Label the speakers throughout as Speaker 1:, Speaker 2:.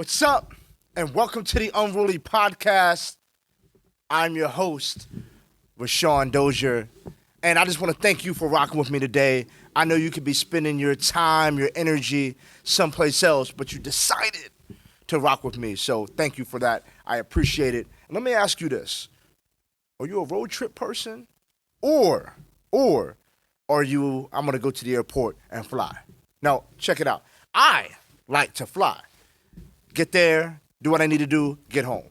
Speaker 1: What's up? And welcome to the Unruly Podcast. I'm your host, Rashawn Dozier. And I just want to thank you for rocking with me today. I know you could be spending your time, your energy someplace else, but you decided to rock with me. So thank you for that. I appreciate it. And let me ask you this. Are you a road trip person? Or are you, I'm going to go to the airport and fly? Now, check it out. I like to fly. Get there, do what I need to do, get home.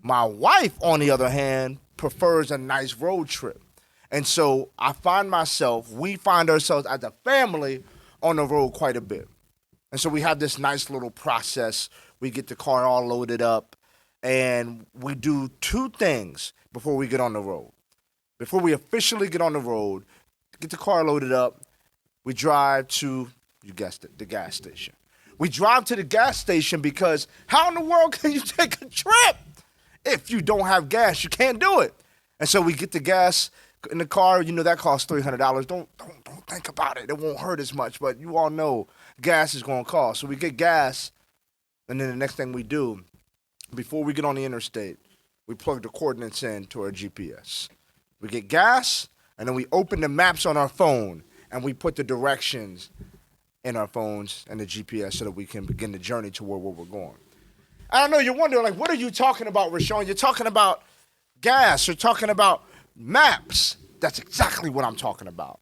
Speaker 1: My wife, on the other hand, prefers a nice road trip. And so we find ourselves as a family on the road quite a bit. And so we have this nice little process. We get the car all loaded up, and we do two things before we get on the road. Before we officially get on the road, get the car loaded up, we drive to, you guessed it, the gas station. We drive to the gas station because how in the world can you take a trip if you don't have gas? You can't do it. And so we get the gas in the car. You know that costs $300. Don't think about it. It won't hurt as much, but you all know gas is going to cost. So we get gas, and then the next thing we do, before we get on the interstate, we plug the coordinates in to our GPS. We get gas, and then we open the maps on our phone, and we put the directions in our phones and the GPS so that we can begin the journey to where we're going. I don't know, you're wondering, like, what are you talking about, Rashawn? You're talking about gas. You're talking about maps. That's exactly what I'm talking about.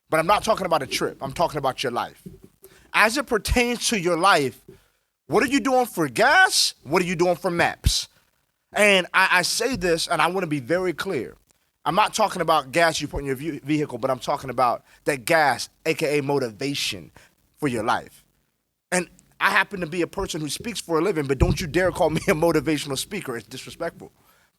Speaker 1: But I'm not talking about a trip. I'm talking about your life. As it pertains to your life, what are you doing for gas? What are you doing for maps? And I say this, and I want to be very clear. I'm not talking about gas you put in your vehicle, but I'm talking about that gas, a.k.a. motivation for your life. And I happen to be a person who speaks for a living, but don't you dare call me a motivational speaker. It's disrespectful.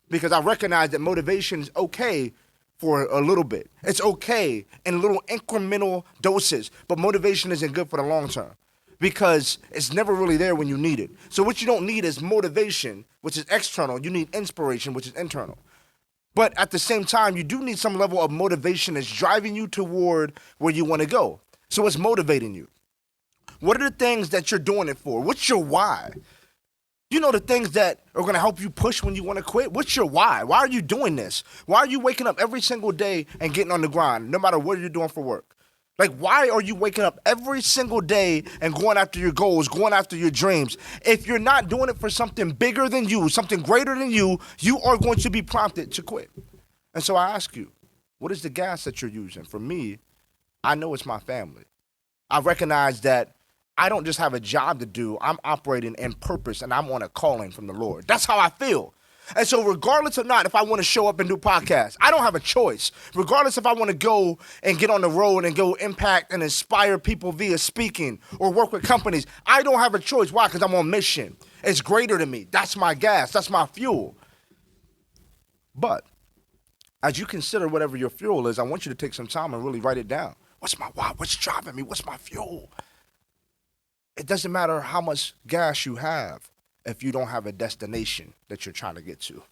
Speaker 1: Because I recognize that motivation is okay for a little bit. It's okay in little incremental doses, but motivation isn't good for the long term because it's never really there when you need it. So what you don't need is motivation, which is external. You need inspiration, which is internal. But at the same time, you do need some level of motivation that's driving you toward where you want to go. So it's motivating you. What are the things that you're doing it for? What's your why? You know the things that are going to help you push when you want to quit? What's your why? Why are you doing this? Why are you waking up every single day and getting on the grind, no matter what you're doing for work? Like, why are you waking up every single day and going after your goals, going after your dreams? If you're not doing it for something bigger than you, something greater than you are going to be prompted to quit. And so I ask you, what is the gas that you're using? For me, I know it's my family. I recognize that I don't just have a job to do. I'm operating in purpose, and I'm on a calling from the Lord. That's how I feel. And so regardless of not if I want to show up and do podcasts, I don't have a choice. Regardless if I want to go and get on the road and go impact and inspire people via speaking or work with companies, I don't have a choice. Why? Because I'm on mission. It's greater than me. That's my gas. That's my fuel. But as you consider whatever your fuel is, I want you to take some time and really write it down. What's my why? What's driving me? What's my fuel? It doesn't matter how much gas you have if you don't have a destination that you're trying to get to.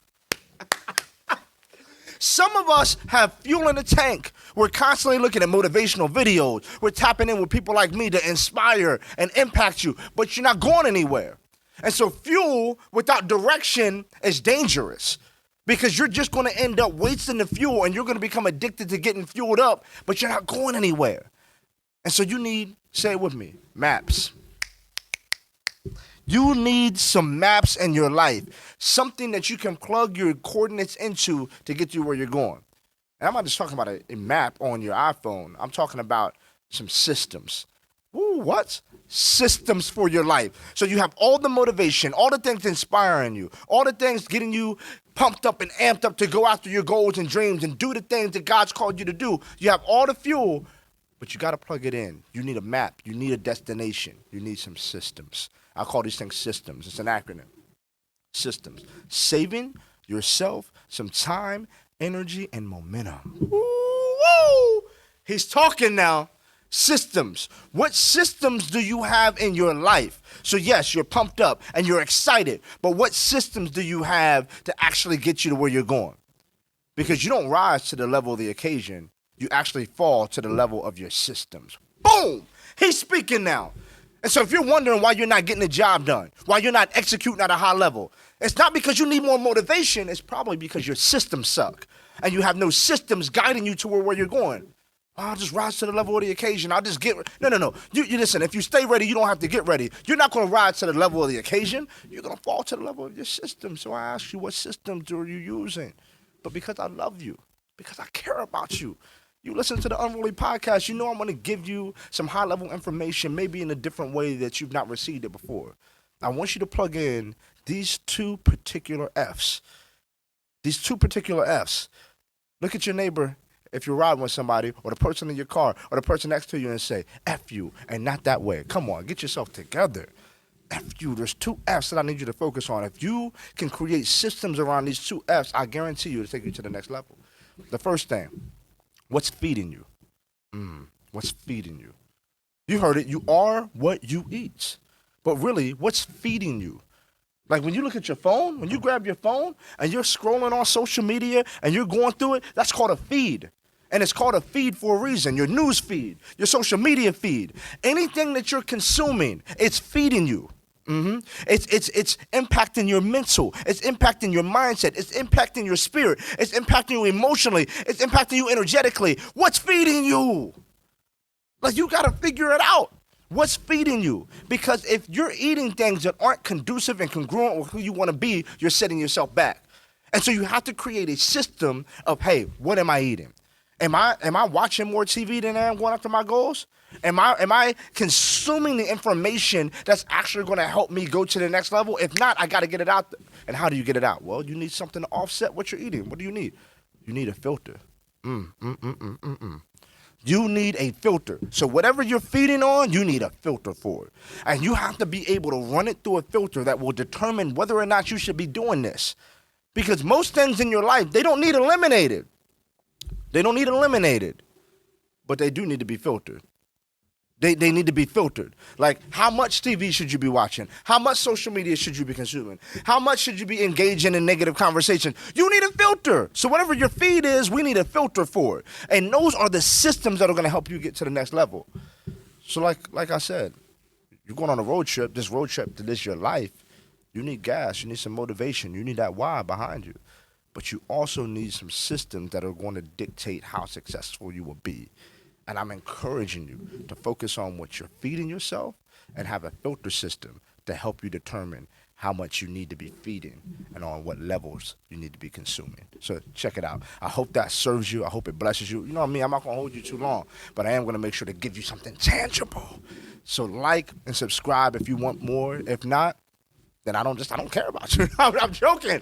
Speaker 1: Some of us have fuel in the tank. We're constantly looking at motivational videos. We're tapping in with people like me to inspire and impact you, but you're not going anywhere. And so fuel without direction is dangerous because you're just going to end up wasting the fuel and you're going to become addicted to getting fueled up, but you're not going anywhere. And so you need, say it with me, maps. You need some maps in your life, something that you can plug your coordinates into to get you where you're going. And I'm not just talking about a map on your iPhone. I'm talking about some systems. Ooh, what? Systems for your life. So you have all the motivation, all the things inspiring you, all the things getting you pumped up and amped up to go after your goals and dreams and do the things that God's called you to do. You have all the fuel, but you got to plug it in. You need a map. You need a destination. You need some systems. I call these things systems. It's an acronym. Systems. Saving yourself some time, energy, and momentum. Woo! He's talking now. Systems. What systems do you have in your life? So yes, you're pumped up and you're excited, but what systems do you have to actually get you to where you're going? Because you don't rise to the level of the occasion. You actually fall to the level of your systems. Boom! He's speaking now. And so if you're wondering why you're not getting the job done, why you're not executing at a high level, it's not because you need more motivation. It's probably because your systems suck and you have no systems guiding you to where you're going. I'll just rise to the level of the occasion. I'll just get no. You listen, if you stay ready, you don't have to get ready. You're not going to rise to the level of the occasion. You're going to fall to the level of your system. So I ask you, what systems are you using? But because I love you, because I care about you, you listen to the Unruly Podcast, you know I'm going to give you some high-level information, maybe in a different way that you've not received it before. I want you to plug in these two particular Fs. These two particular Fs. Look at your neighbor if you're riding with somebody, or the person in your car, or the person next to you, and say, F you, and not that way. Come on, get yourself together. F you. There's two Fs that I need you to focus on. If you can create systems around these two Fs, I guarantee you to take you to the next level. The first thing, what's feeding you? What's feeding you? You heard it. You are what you eat. But really, what's feeding you? Like when you look at your phone, when you grab your phone and you're scrolling on social media and you're going through it, that's called a feed. And it's called a feed for a reason. Your news feed, your social media feed, anything that you're consuming, it's feeding you. It's impacting your mental. It's impacting your mindset. It's impacting your spirit. It's impacting you emotionally. It's impacting you energetically. What's feeding you? Like, you got to figure it out. What's feeding you? Because if you're eating things that aren't conducive and congruent with who you want to be, you're setting yourself back. And so you have to create a system of, hey, what am I eating? Am I watching more TV than I am going after my goals? Am I consuming the information that's actually going to help me go to the next level? If not, I got to get it out there. And how do you get it out? Well, you need something to offset what you're eating. What do you need? You need a filter. You need a filter. So whatever you're feeding on, you need a filter for it. And you have to be able to run it through a filter that will determine whether or not you should be doing this. Because most things in your life, they don't need eliminated. They don't need eliminated, but they do need to be filtered. They need to be filtered. Like, how much TV should you be watching? How much social media should you be consuming? How much should you be engaging in negative conversation? You need a filter. So whatever your feed is, we need a filter for it. And those are the systems that are going to help you get to the next level. So like I said, you're going on a road trip. This road trip to this your life, you need gas. You need some motivation. You need that why behind you. But you also need some systems that are going to dictate how successful you will be. And I'm encouraging you to focus on what you're feeding yourself and have a filter system to help you determine how much you need to be feeding and on what levels you need to be consuming. So check it out. I hope that serves you. I hope it blesses you. You know what I mean? I'm not going to hold you too long, but I am going to make sure to give you something tangible. So like and subscribe if you want more. If not, then I don't care about you. I'm joking.